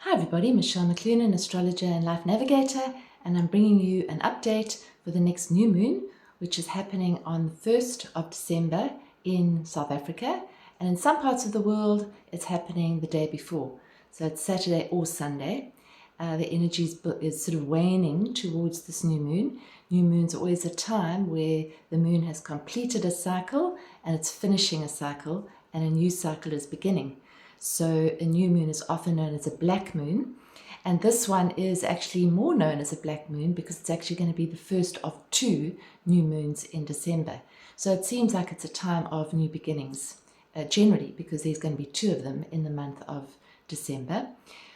Hi everybody, Michelle McLuhan, astrologer and life navigator, and I'm bringing you an update for the next new moon, which is happening on the 1st of December in South Africa, and in some parts of the world it's happening the day before, so it's Saturday or Sunday. The energy is sort of waning towards this new moon. New moon's always a time where the moon has completed a cycle and it's finishing a cycle and a new cycle is beginning. So a new moon is often known as a black moon, and this one is actually more known as a black moon because it's actually going to be the first of two new moons in December. So it seems like it's a time of new beginnings, generally, because there's going to be two of them in the month of December.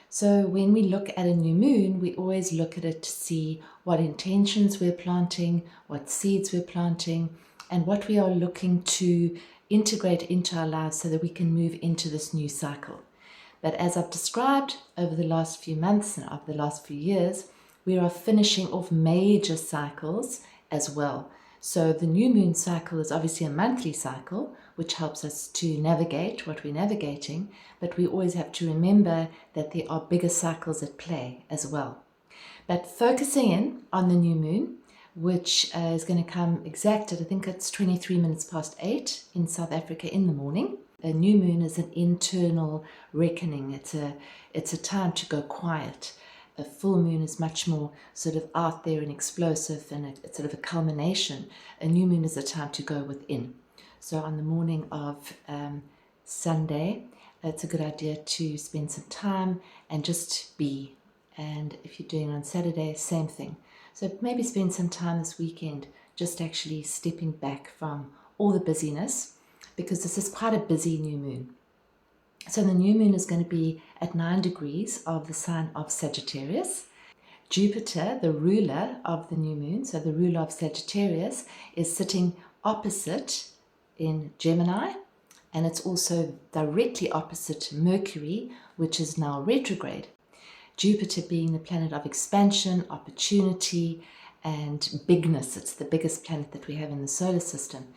So when we look at a new moon, we always look at it to see what intentions we're planting, what seeds we're planting, and what we are looking to integrate into our lives so that we can move into this new cycle. But as I've described over the last few months and over the last few years, we are finishing off major cycles as well. So the new moon cycle is obviously a monthly cycle, which helps us to navigate what we're navigating, but we always have to remember that there are bigger cycles at play as well. But focusing in on the new moon, which is going to come exact at, I think it's 23 minutes past 8 in South Africa in the morning. A new moon is an internal reckoning. It's a time to go quiet. A full moon is much more sort of out there and explosive, and it's sort of a culmination. A new moon is a time to go within. So on the morning of Sunday, it's a good idea to spend some time and just be. And if you're doing it on Saturday, same thing. So maybe spend some time this weekend just actually stepping back from all the busyness, because this is quite a busy new moon. So the new moon is going to be at 9 degrees of the sign of Sagittarius. Jupiter, the ruler of the new moon, so the ruler of Sagittarius, is sitting opposite in Gemini, and it's also directly opposite Mercury, which is now retrograde. Jupiter being the planet of expansion, opportunity, and bigness. It's the biggest planet that we have in the solar system.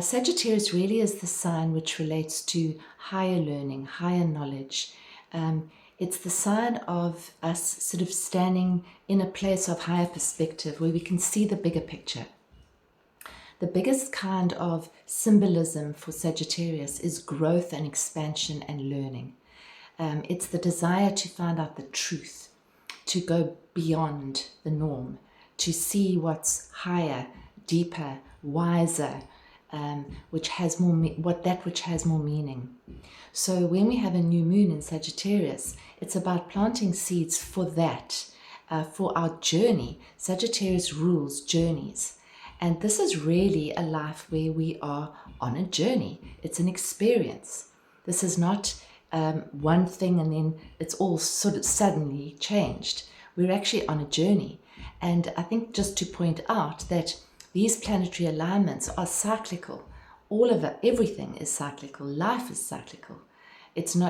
Sagittarius really is the sign which relates to higher learning, higher knowledge. It's the sign of us sort of standing in a place of higher perspective where we can see the bigger picture. The biggest kind of symbolism for Sagittarius is growth and expansion and learning. It's the desire to find out the truth, to go beyond the norm, to see what's higher, deeper, wiser, which has more which has more meaning. So when we have a new moon in Sagittarius, it's about planting seeds for that, for our journey. Sagittarius rules journeys, and this is really a life where we are on a journey. It's an experience. This is not one thing and then it's all sort of suddenly changed. We're actually on a journey. And I think just to point out that these planetary alignments are cyclical. All of it, everything is cyclical. Life is cyclical.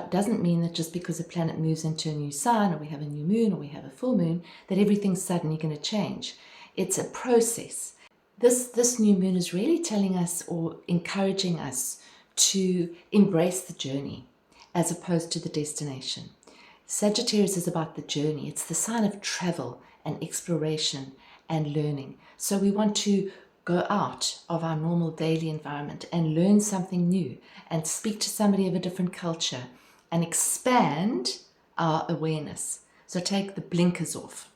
Doesn't mean that just because a planet moves into a new sign, or we have a new moon, or we have a full moon, that everything's suddenly going to change. It's a process. This new moon is really telling us or encouraging us to embrace the journey as opposed to the destination. Sagittarius is about the journey. It's the sign of travel and exploration and learning. So we want to go out of our normal daily environment and learn something new and speak to somebody of a different culture and expand our awareness. So take the blinkers off.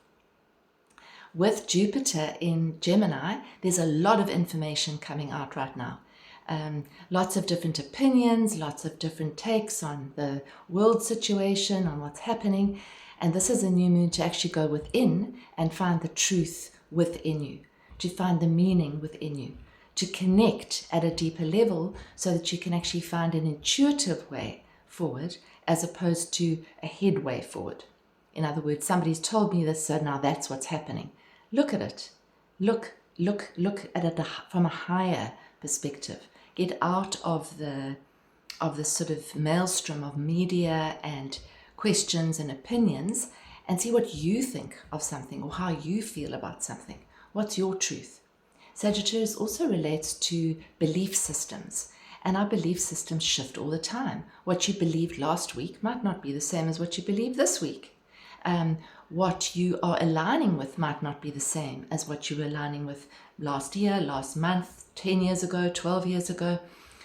With Jupiter in Gemini, there's a lot of information coming out right now. Lots of different opinions, lots of different takes on the world situation, on what's happening. And this is a new moon to actually go within and find the truth within you, to find the meaning within you, to connect at a deeper level so that you can actually find an intuitive way forward as opposed to a head way forward. In other words, somebody's told me this, so now that's what's happening. Look at it. Look at it from a higher perspective. Get out of the sort of maelstrom of media and questions and opinions and see what you think of something or how you feel about something. What's your truth? Sagittarius also relates to belief systems, and our belief systems shift all the time. What you believed last week might not be the same as what you believe this week. What you are aligning with might not be the same as what you were aligning with last year, last month, 10 years ago, 12 years ago.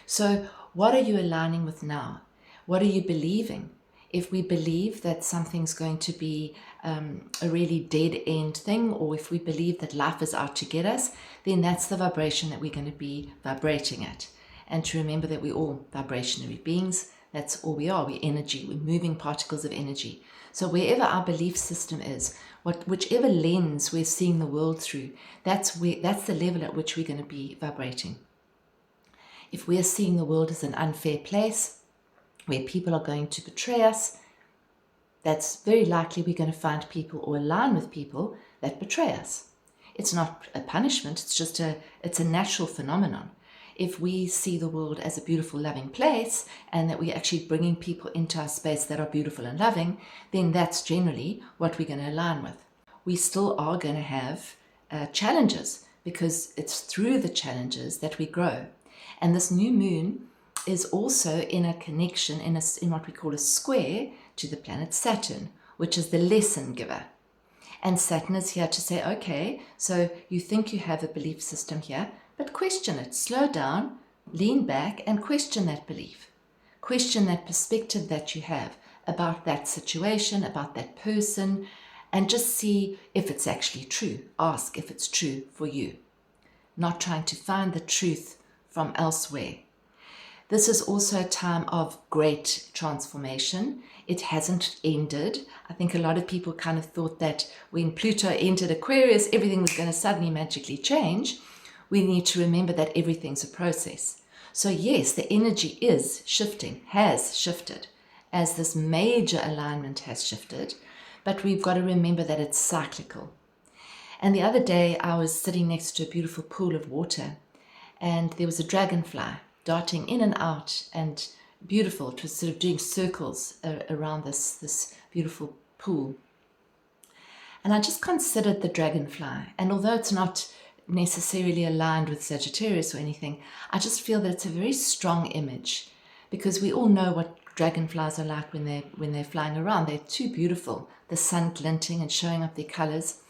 So what are you aligning with now? What are you believing? If we believe that something's going to be a really dead end thing, or if we believe that life is out to get us, then that's the vibration that we're going to be vibrating at. And to remember that we're all vibrationary beings. That's all we are. We're energy. We're moving particles of energy. So wherever our belief system is, whichever lens we're seeing the world through, that's the level at which we're going to be vibrating. If we're seeing the world as an unfair place, where people are going to betray us, that's very likely we're going to find people or align with people that betray us. It's not a punishment, it's a natural phenomenon. If we see the world as a beautiful, loving place, and that we're actually bringing people into our space that are beautiful and loving, then that's generally what we're going to align with. We still are going to have challenges, because it's through the challenges that we grow. And this new moon is also in a connection, in what we call a square to the planet Saturn, which is the lesson giver. And Saturn is here to say, okay, so you think you have a belief system here, but question it, slow down, lean back and question that belief. Question that perspective that you have about that situation, about that person, and just see if it's actually true. Ask if it's true for you. Not trying to find the truth from elsewhere. This is also a time of great transformation. It hasn't ended. I think a lot of people kind of thought that when Pluto entered Aquarius, everything was going to suddenly magically change. We need to remember that everything's a process. So yes, the energy is shifting, has shifted, as this major alignment has shifted, but we've got to remember that it's cyclical. And the other day I was sitting next to a beautiful pool of water, and there was a dragonfly darting in and out, and beautiful. It was sort of doing circles around this beautiful pool. And I just considered the dragonfly, and although it's not necessarily aligned with Sagittarius or anything, I just feel that it's a very strong image, because we all know what dragonflies are like when they're flying around. They're too beautiful, the sun glinting and showing up their colors.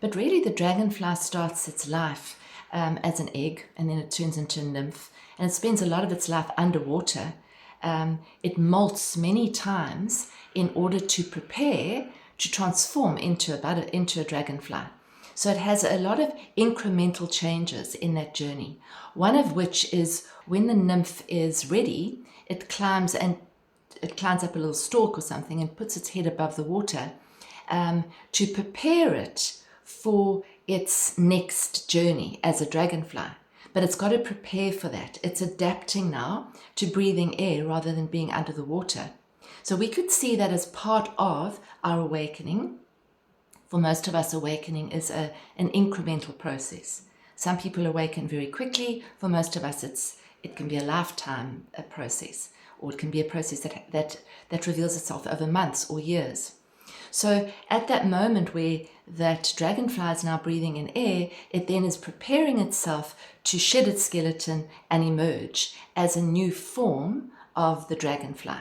But really the dragonfly starts its life as an egg, and then it turns into a nymph, and it spends a lot of its life underwater. It molts many times in order to prepare to transform into a dragonfly. So it has a lot of incremental changes in that journey. One of which is when the nymph is ready, it climbs up a little stalk or something and puts its head above the water to prepare it for its next journey as a dragonfly. But it's got to prepare for that. It's adapting now to breathing air rather than being under the water. So we could see that as part of our awakening. For most of us, awakening is an incremental process. Some people awaken very quickly. For most of us, it can be a lifetime process, or it can be a process that reveals itself over months or years. So at that moment where that dragonfly is now breathing in air, it then is preparing itself to shed its skeleton and emerge as a new form of the dragonfly.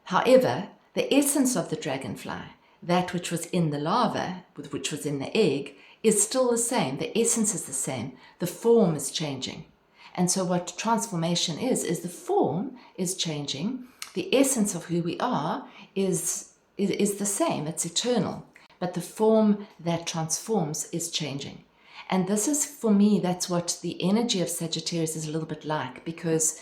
However, the essence of the dragonfly, that which was in the larva, which was in the egg, is still the same. The essence is the same. The form is changing. And so what transformation is the form is changing. The essence of who we are is the same. It's eternal. But the form that transforms is changing. And this is, for me, that's what the energy of Sagittarius is a little bit like, because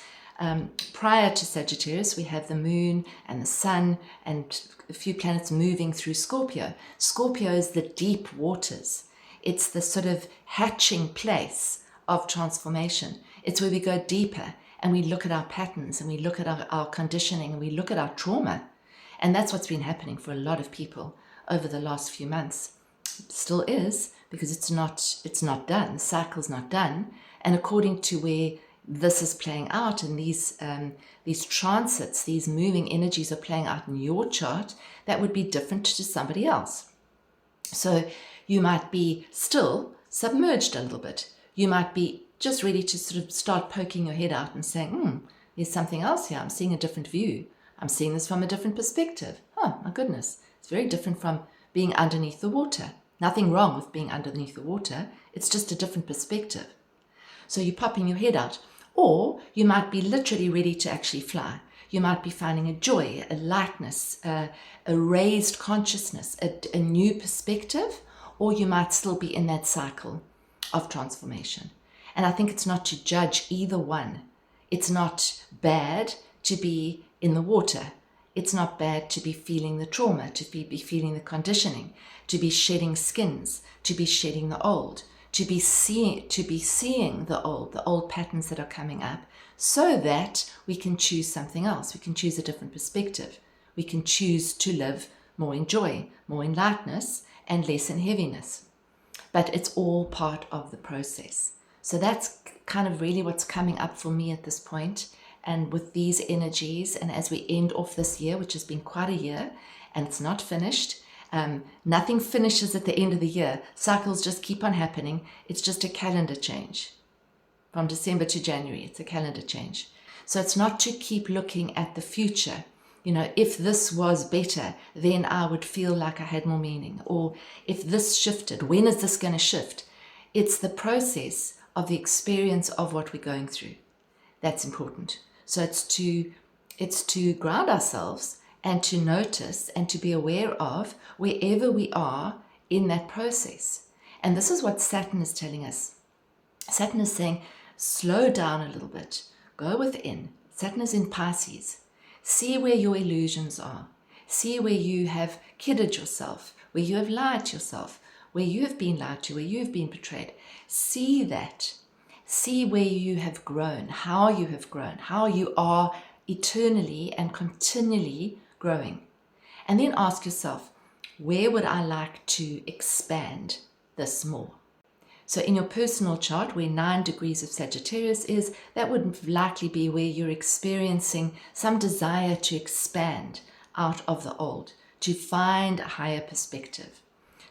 prior to Sagittarius, we have the moon and the sun and a few planets moving through Scorpio. Scorpio is the deep waters. It's the sort of hatching place of transformation. It's where we go deeper and we look at our patterns and we look at our conditioning and we look at our trauma. And that's what's been happening for a lot of people over the last few months. It still is, because it's not done. The cycle's not done. And according to where this is playing out and these transits, these moving energies are playing out in your chart, that would be different to somebody else. So you might be still submerged a little bit. You might be just ready to sort of start poking your head out and saying, there's something else here. I'm seeing a different view. I'm seeing this from a different perspective. Oh, my goodness. It's very different from being underneath the water. Nothing wrong with being underneath the water. It's just a different perspective. So you're popping your head out. Or you might be literally ready to actually fly. You might be finding a joy, a lightness, a raised consciousness, a new perspective, or you might still be in that cycle of transformation. And I think it's not to judge either one. It's not bad to be in the water. It's not bad to be feeling the trauma, to be feeling the conditioning, to be shedding skins, to be shedding the old, to be seeing the old patterns that are coming up, so that we can choose something else. We can choose a different perspective. We can choose to live more in joy, more in lightness, and less in heaviness. But it's all part of the process. So that's kind of really what's coming up for me at this point. And with these energies, and as we end off this year, which has been quite a year, and it's not finished, nothing finishes at the end of the year. Cycles just keep on happening. It's just a calendar change. From December to January, it's a calendar change. So it's not to keep looking at the future. You know, if this was better, then I would feel like I had more meaning. Or if this shifted, when is this going to shift? It's the process of the experience of what we're going through. That's important. So it's to ground ourselves and to notice and to be aware of wherever we are in that process. And this is what Saturn is telling us. Saturn is saying, slow down a little bit. Go within. Saturn is in Pisces. See where your illusions are. See where you have kidded yourself, where you have lied to yourself, where you have been lied to, where you have been betrayed. See that. See where you have grown, how you are eternally and continually growing. And then ask yourself, where would I like to expand this more? So in your personal chart, where 9 degrees of Sagittarius is, that would likely be where you're experiencing some desire to expand out of the old, to find a higher perspective,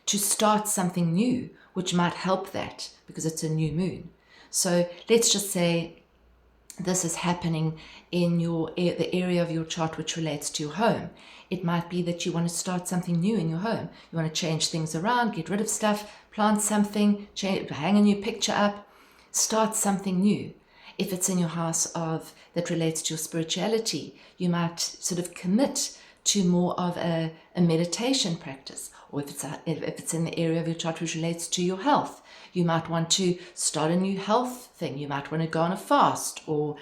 to start something new, which might help that because it's a new moon. So let's just say this is happening in the area of your chart which relates to your home. It might be that you want to start something new in your home. You want to change things around, get rid of stuff, plant something, hang a new picture up, start something new. If it's in your house that relates to your spirituality, you might sort of commit to more of a meditation practice. Or if it's in the area of your chart which relates to your health, you might want to start a new health thing. You might want to go on a fast or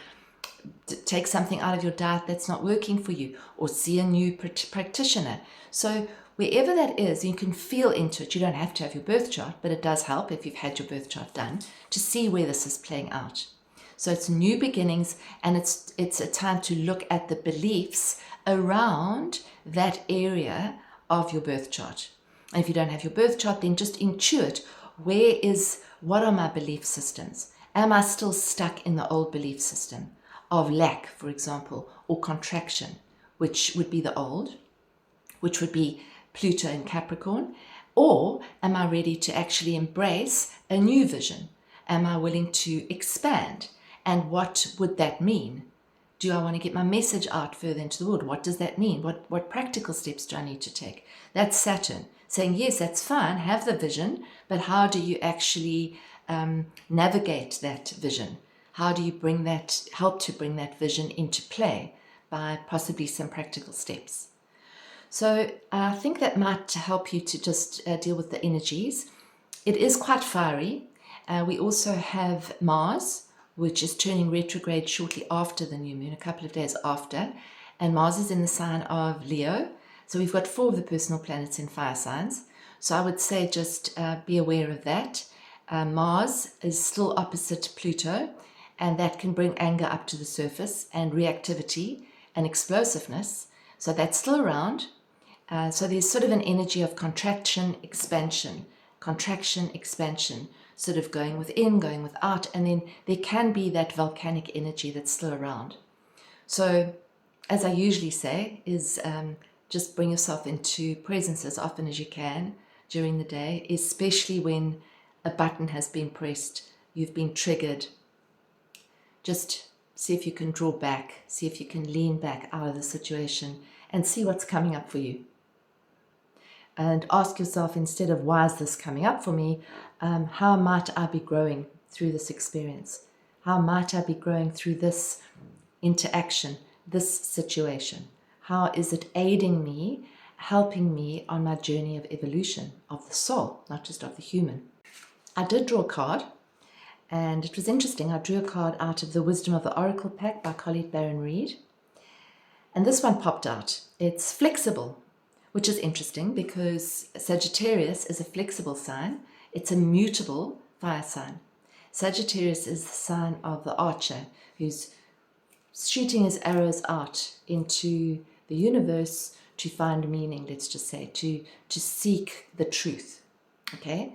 take something out of your diet that's not working for you, or see a new practitioner. So wherever that is, you can feel into it. You don't have to have your birth chart, but it does help if you've had your birth chart done to see where this is playing out. So it's new beginnings, and it's a time to look at the beliefs around that area of your birth chart. And if you don't have your birth chart, then just intuit, what are my belief systems? Am I still stuck in the old belief system of lack, for example, or contraction, which would be the old, which would be Pluto in Capricorn? Or am I ready to actually embrace a new vision? Am I willing to expand? And what would that mean? Do I want to get my message out further into the world? What does that mean? What practical steps do I need to take? That's Saturn saying, yes, that's fine, have the vision, but how do you actually navigate that vision? How do you help to bring that vision into play by possibly some practical steps? So I think that might help you to just deal with the energies. It is quite fiery. We also have Mars, which is turning retrograde shortly after the new moon, a couple of days after. And Mars is in the sign of Leo. So we've got 4 of the personal planets in fire signs. So I would say just be aware of that. Mars is still opposite Pluto, and that can bring anger up to the surface and reactivity and explosiveness. So that's still around. So there's sort of an energy of contraction, expansion, sort of going within, going without, and then there can be that volcanic energy that's still around. So as I usually say, is just bring yourself into presence as often as you can during the day, especially when a button has been pressed, you've been triggered. Just see if you can draw back, see if you can lean back out of the situation and see what's coming up for you. And ask yourself, instead of why is this coming up for me, how might I be growing through this experience? How might I be growing through this interaction, this situation? How is it aiding me, helping me on my journey of evolution of the soul, not just of the human? I did draw a card, and it was interesting. I drew a card out of the Wisdom of the Oracle pack by Colette Baron Reid. And this one popped out. It's flexible, which is interesting because Sagittarius is a flexible sign. It's a mutable fire sign. Sagittarius is the sign of the archer who's shooting his arrows out into the universe to find meaning, let's just say, to seek the truth. Okay?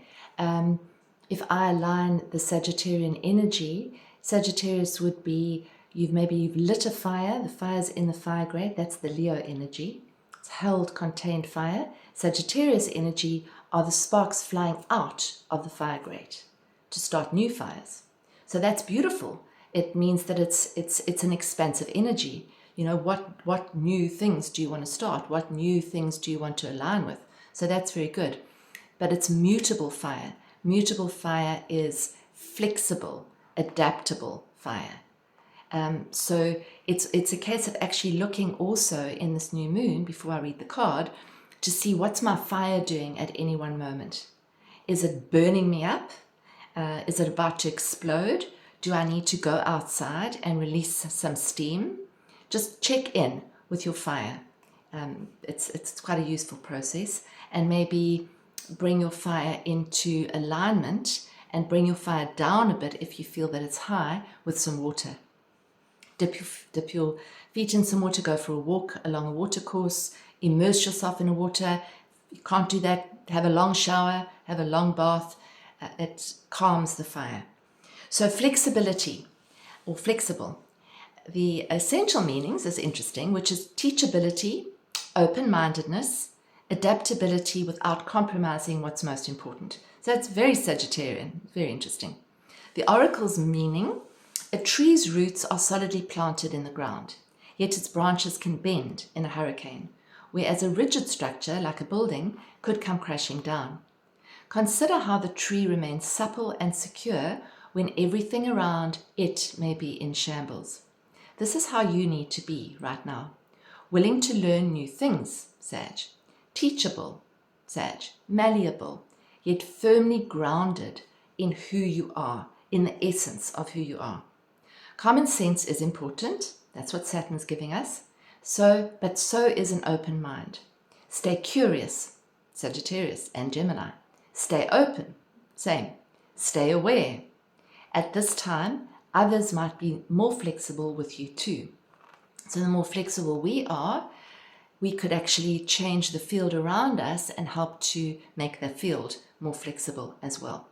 If I align the Sagittarian energy, Sagittarius would be, you've lit a fire, the fire's in the fire grade, that's the Leo energy. It's held, contained fire. Sagittarius energy are the sparks flying out of the fire grate to start new fires. So that's beautiful. It means that it's an expansive energy. You know, what new things do you want to start? What new things do you want to align with? So that's very good. But it's mutable fire. Mutable fire is flexible, adaptable fire. So it's a case of actually looking also in this new moon, before I read the card, to see what's my fire doing at any one moment. Is it burning me up? Is it about to explode? Do I need to go outside and release some steam? Just check in with your fire. It's quite a useful process, and maybe bring your fire into alignment and bring your fire down a bit if you feel that it's high with some water. Dip your feet in some water, go for a walk along a water course, immerse yourself in the water. If you can't do that, have a long shower, have a long bath. It calms the fire. So flexibility, or flexible. The essential meanings is interesting, which is teachability, open-mindedness, adaptability without compromising what's most important. So it's very Sagittarian, very interesting. The oracle's meaning: a tree's roots are solidly planted in the ground, yet its branches can bend in a hurricane, whereas a rigid structure, like a building, could come crashing down. Consider how the tree remains supple and secure when everything around it may be in shambles. This is how you need to be right now. Willing to learn new things, Sag. Teachable, Sag. Malleable, yet firmly grounded in who you are, in the essence of who you are. Common sense is important. That's what Saturn's giving us. But so is an open mind. Stay curious, Sagittarius and Gemini. Stay open, same. Stay aware. At this time, others might be more flexible with you too. So the more flexible we are, we could actually change the field around us and help to make the field more flexible as well.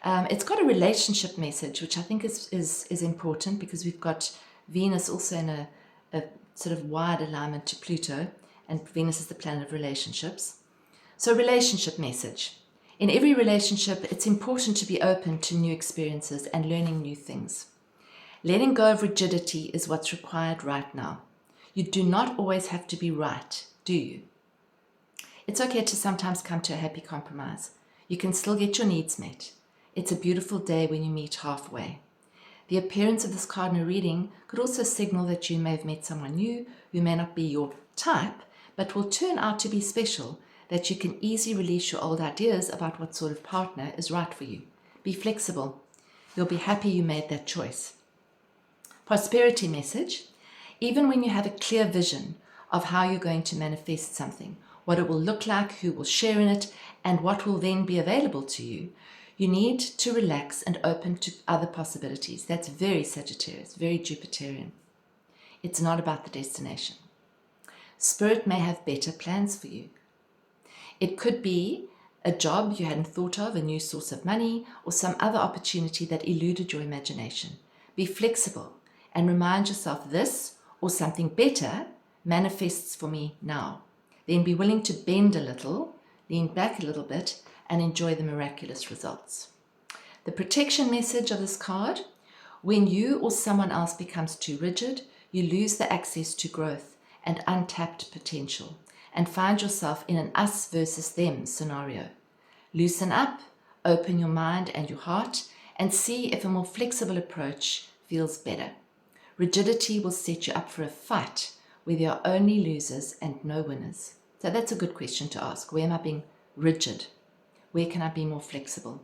It's got a relationship message, which I think is important, because we've got Venus also in a sort of wide alignment to Pluto, and Venus is the planet of relationships. So relationship message. In every relationship, it's important to be open to new experiences and learning new things. Letting go of rigidity is what's required right now. You do not always have to be right, do you? It's okay to sometimes come to a happy compromise. You can still get your needs met. It's a beautiful day when you meet halfway. The appearance of this cardinal reading could also signal that you may have met someone new who may not be your type, but will turn out to be special, that you can easily release your old ideas about what sort of partner is right for you. Be flexible. You'll be happy you made that choice. Prosperity message. Even when you have a clear vision of how you're going to manifest something, what it will look like, who will share in it, and what will then be available to you, you need to relax and open to other possibilities. That's very Sagittarius, very Jupiterian. It's not about the destination. Spirit may have better plans for you. It could be a job you hadn't thought of, a new source of money, or some other opportunity that eluded your imagination. Be flexible and remind yourself this or something better manifests for me now. Then be willing to bend a little, lean back a little bit, and enjoy the miraculous results. The protection message of this card: when you or someone else becomes too rigid, you lose the access to growth and untapped potential. and find yourself in an us versus them scenario. Loosen up, open your mind and your heart, and see if a more flexible approach feels better. Rigidity will set you up for a fight where there are only losers and no winners. So that's a good question to ask. Where am I being rigid? Where can I be more flexible?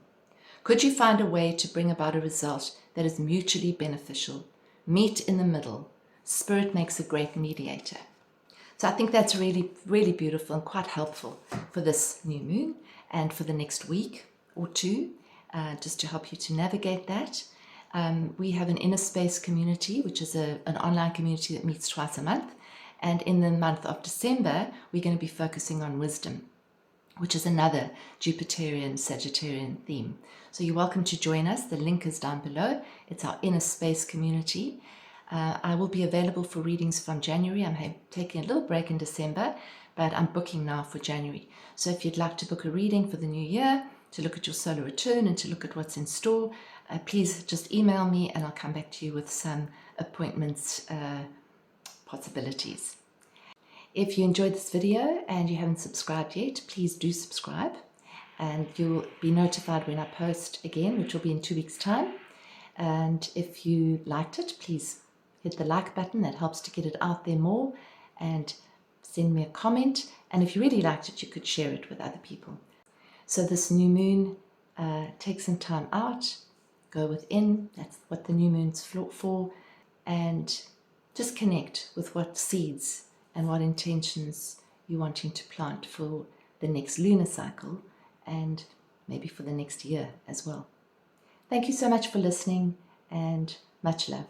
Could you find a way to bring about a result that is mutually beneficial? Meet in the middle. Spirit makes a great mediator. So I think that's really, really beautiful and quite helpful for this new moon and for the next week or two, just to help you to navigate that. We have an inner space community, which is an online community that meets twice a month. And in the month of December, we're going to be focusing on wisdom, which is another Jupiterian, Sagittarian theme. So you're welcome to join us. The link is down below. It's our inner space community. I will be available for readings from January. I'm taking a little break in December, but I'm booking now for January. So if you'd like to book a reading for the new year, to look at your solar return and to look at what's in store, please just email me and I'll come back to you with some appointments possibilities. If you enjoyed this video and you haven't subscribed yet, please do subscribe and you'll be notified when I post again, which will be in 2 weeks' time. And if you liked it, please hit the like button. That helps to get it out there more, and send me a comment. And if you really liked it, you could share it with other people. So this new moon, take some time out, go within. That's what the new moon's for, and just connect with what seeds and what intentions you're wanting to plant for the next lunar cycle and maybe for the next year as well. Thank you so much for listening, and much love.